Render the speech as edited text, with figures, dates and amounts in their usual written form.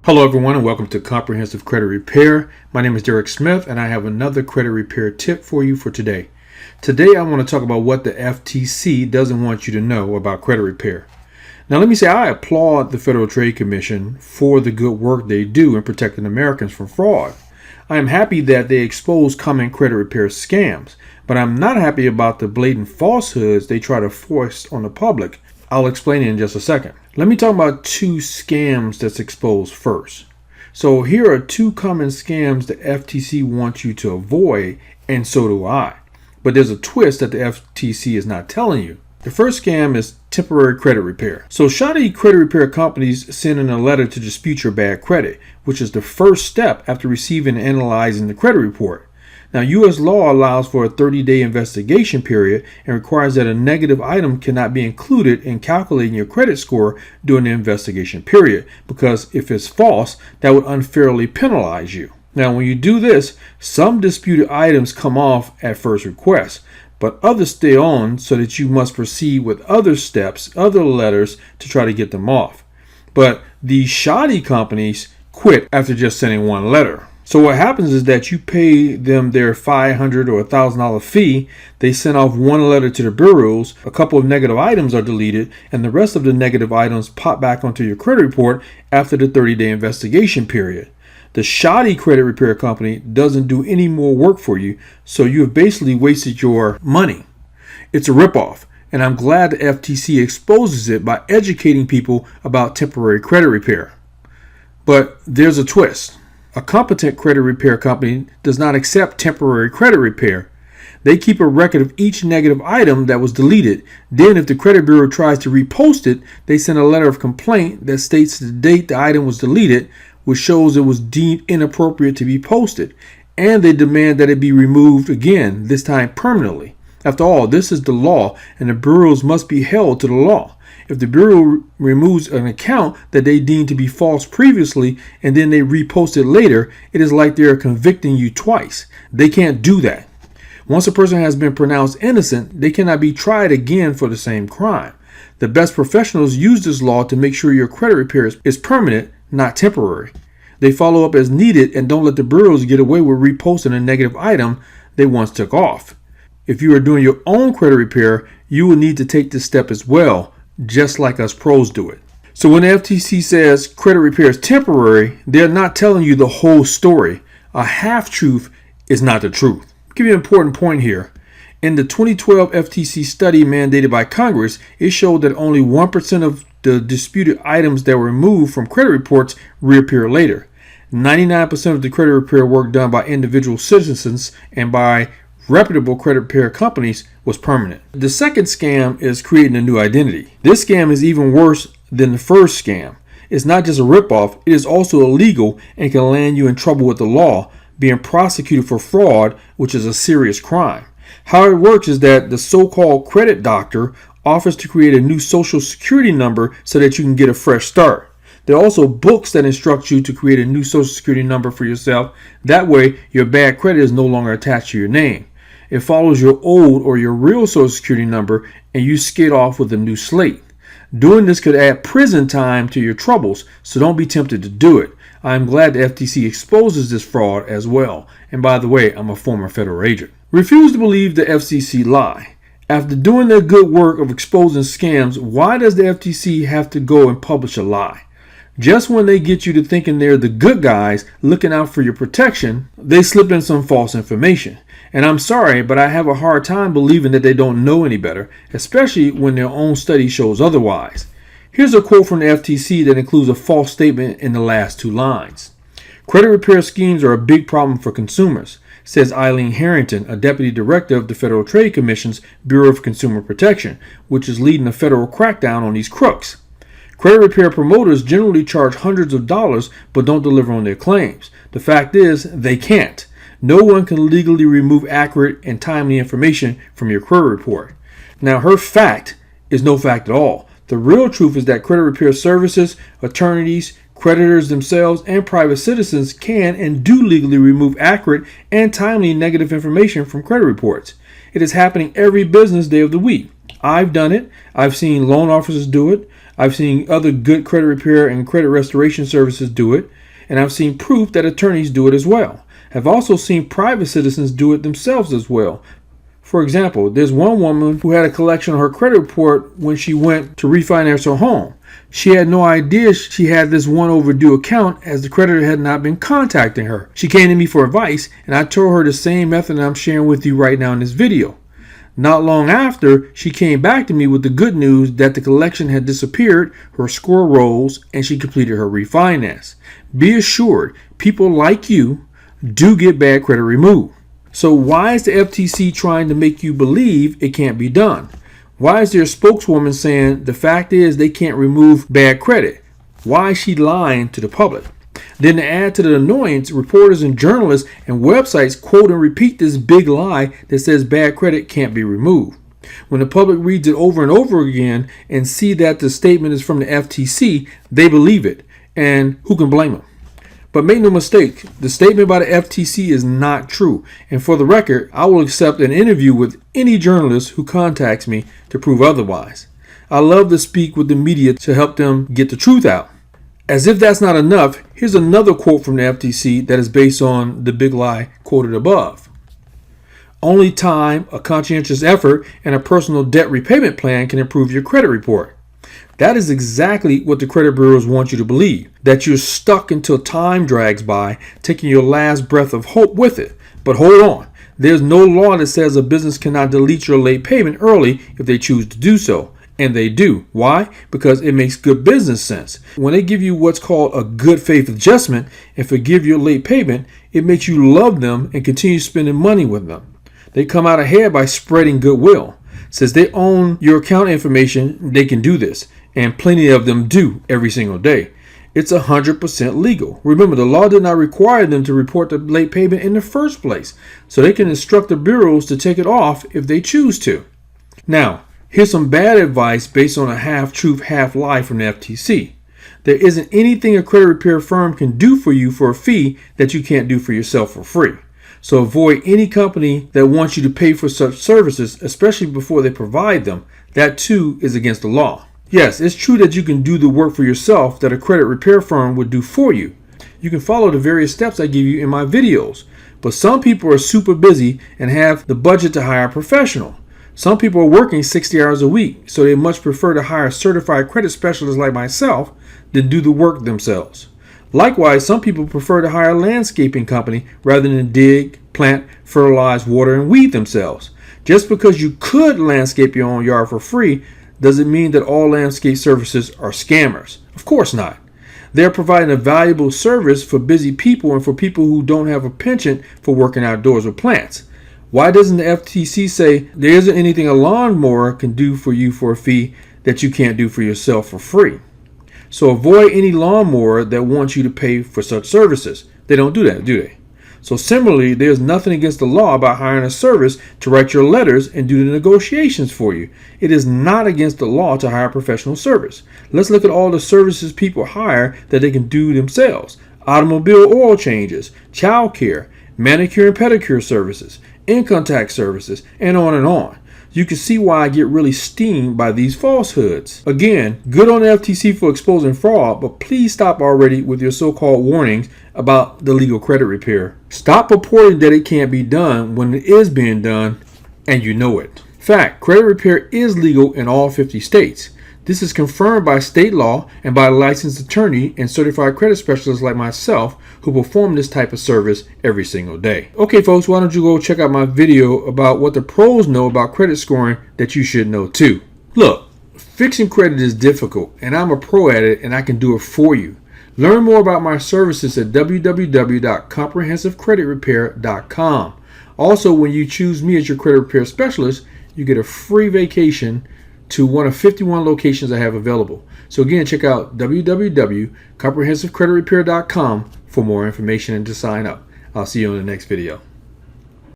Hello everyone and welcome to Comprehensive Credit Repair. My name is Derek Smith and I have another credit repair tip for you for today. Today I want to talk about what the FTC doesn't want you to know about credit repair. Now let me say I applaud the Federal Trade Commission for the good work they do in protecting Americans from fraud. I am happy that they expose common credit repair scams, but I'm not happy about the blatant falsehoods they try to force on the public. I'll explain it in just a second. Let me talk about two scams that's exposed first. So here are two common scams the FTC wants you to avoid, and so do I. But there's a twist that the FTC is not telling you. The first scam is temporary credit repair. So shoddy credit repair companies send in a letter to dispute your bad credit, which is the first step after receiving and analyzing the credit report. Now, U.S. law allows for a 30-day investigation period and requires that a negative item cannot be included in calculating your credit score during the investigation period, because if it's false, that would unfairly penalize you. Now, when you do this, some disputed items come off at first request, but others stay on so that you must proceed with other steps, other letters to try to get them off. But these shoddy companies quit after just sending one letter. So what happens is that you pay them their $500 or $1,000 fee, they send off one letter to the bureaus, a couple of negative items are deleted, and the rest of the negative items pop back onto your credit report after the 30-day investigation period. The shoddy credit repair company doesn't do any more work for you, so you have basically wasted your money. It's a ripoff, and I'm glad the FTC exposes it by educating people about temporary credit repair. But there's a twist. A competent credit repair company does not accept temporary credit repair. They keep a record of each negative item that was deleted. Then if the credit bureau tries to repost it, they send a letter of complaint that states the date the item was deleted, which shows it was deemed inappropriate to be posted. And they demand that it be removed again, this time permanently. After all, this is the law, and the bureaus must be held to the law. If the bureau removes an account that they deemed to be false previously and then they repost it later, it is like they are convicting you twice. They can't do that. Once a person has been pronounced innocent, they cannot be tried again for the same crime. The best professionals use this law to make sure your credit repair is permanent, not temporary. They follow up as needed and don't let the bureaus get away with reposting a negative item they once took off. If you are doing your own credit repair, you will need to take this step as well, just like us pros do it. So when the FTC says credit repair is temporary, they're not telling you the whole story. A half-truth is not the truth. I'll give you an important point here. In the 2012 FTC study mandated by Congress, it showed that only 1% of the disputed items that were removed from credit reports reappear later. 99% of the credit repair work done by individual citizens and by reputable credit repair companies was permanent. The second scam is creating a new identity. This scam is even worse than the first scam. It's not just a ripoff, it is also illegal and can land you in trouble with the law, being prosecuted for fraud, which is a serious crime. How it works is that the so-called credit doctor offers to create a new social security number so that you can get a fresh start. There are also books that instruct you to create a new social security number for yourself. That way, your bad credit is no longer attached to your name. It follows your old or your real social security number and you skate off with a new slate. Doing this could add prison time to your troubles, so don't be tempted to do it. I'm glad the FTC exposes this fraud as well. And by the way, I'm a former federal agent. Refuse to believe the FTC lie. After doing their good work of exposing scams, why does the FTC have to go and publish a lie? Just when they get you to thinking they're the good guys looking out for your protection, they slip in some false information. And I'm sorry, but I have a hard time believing that they don't know any better, especially when their own study shows otherwise. Here's a quote from the FTC that includes a false statement in the last two lines. Credit repair schemes are a big problem for consumers, says Eileen Harrington, a deputy director of the Federal Trade Commission's Bureau of Consumer Protection, which is leading a federal crackdown on these crooks. Credit repair promoters generally charge hundreds of dollars but don't deliver on their claims. The fact is, they can't. No one can legally remove accurate and timely information from your credit report. Now, her fact is no fact at all. The real truth is that credit repair services, attorneys, creditors themselves, and private citizens can and do legally remove accurate and timely negative information from credit reports. It is happening every business day of the week. I've done it. I've seen loan officers do it. I've seen other good credit repair and credit restoration services do it, and I've seen proof that attorneys do it as well. I've also seen private citizens do it themselves as well. For example, there's one woman who had a collection on her credit report when she went to refinance her home. She had no idea she had this one overdue account, as the creditor had not been contacting her. She came to me for advice, and I told her the same method I'm sharing with you right now in this video. Not long after, she came back to me with the good news that the collection had disappeared, her score rose, and she completed her refinance. Be assured, people like you do get bad credit removed. So why is the FTC trying to make you believe it can't be done? Why is there a spokeswoman saying the fact is they can't remove bad credit? Why is she lying to the public? Then to add to the annoyance, reporters and journalists and websites quote and repeat this big lie that says bad credit can't be removed. When the public reads it over and over again and see that the statement is from the FTC, they believe it. And who can blame them? But make no mistake, the statement by the FTC is not true. And for the record, I will accept an interview with any journalist who contacts me to prove otherwise. I love to speak with the media to help them get the truth out. As if that's not enough, here's another quote from the FTC that is based on the big lie quoted above. Only time, a conscientious effort, and a personal debt repayment plan can improve your credit report. That is exactly what the credit bureaus want you to believe, that you're stuck until time drags by, taking your last breath of hope with it. But hold on, there's no law that says a business cannot delete your late payment early if they choose to do so. And they do. Why? Because it makes good business sense. When they give you what's called a good faith adjustment and forgive your late payment, it makes you love them and continue spending money with them. They come out ahead by spreading goodwill. Since they own your account information, they can do this. And plenty of them do every single day. It's 100% legal. Remember, the law did not require them to report the late payment in the first place. So they can instruct the bureaus to take it off if they choose to. Now, here's some bad advice based on a half-truth, half-lie from the FTC. There isn't anything a credit repair firm can do for you for a fee that you can't do for yourself for free. So avoid any company that wants you to pay for such services, especially before they provide them. That too is against the law. Yes, it's true that you can do the work for yourself that a credit repair firm would do for you. You can follow the various steps I give you in my videos. But some people are super busy and have the budget to hire a professional. Some people are working 60 hours a week, so they much prefer to hire a certified credit specialist like myself than do the work themselves. Likewise, some people prefer to hire a landscaping company rather than dig, plant, fertilize, water, and weed themselves. Just because you could landscape your own yard for free doesn't mean that all landscape services are scammers. Of course not. They're providing a valuable service for busy people and for people who don't have a penchant for working outdoors with plants. Why doesn't the FTC say there isn't anything a lawnmower can do for you for a fee that you can't do for yourself for free? So avoid any lawnmower that wants you to pay for such services. They don't do that, do they? So similarly, there's nothing against the law about hiring a service to write your letters and do the negotiations for you. It is not against the law to hire a professional service. Let's look at all the services people hire that they can do themselves. Automobile oil changes, child care, manicure and pedicure services, income tax services, and on and on. You can see why I get really steamed by these falsehoods. Again, good on the FTC for exposing fraud, but please stop already with your so-called warnings about the legal credit repair. Stop purporting that it can't be done when it is being done and you know it. Fact, credit repair is legal in all 50 states. This is confirmed by state law and by a licensed attorney and certified credit specialists like myself who perform this type of service every single day. Okay folks, why don't you go check out my video about what the pros know about credit scoring that you should know too. Look, fixing credit is difficult and I'm a pro at it and I can do it for you. Learn more about my services at www.comprehensivecreditrepair.com. Also, when you choose me as your credit repair specialist, you get a free vacation to one of 51 locations I have available. So again, check out www.comprehensivecreditrepair.com for more information and to sign up. I'll see you on the next video.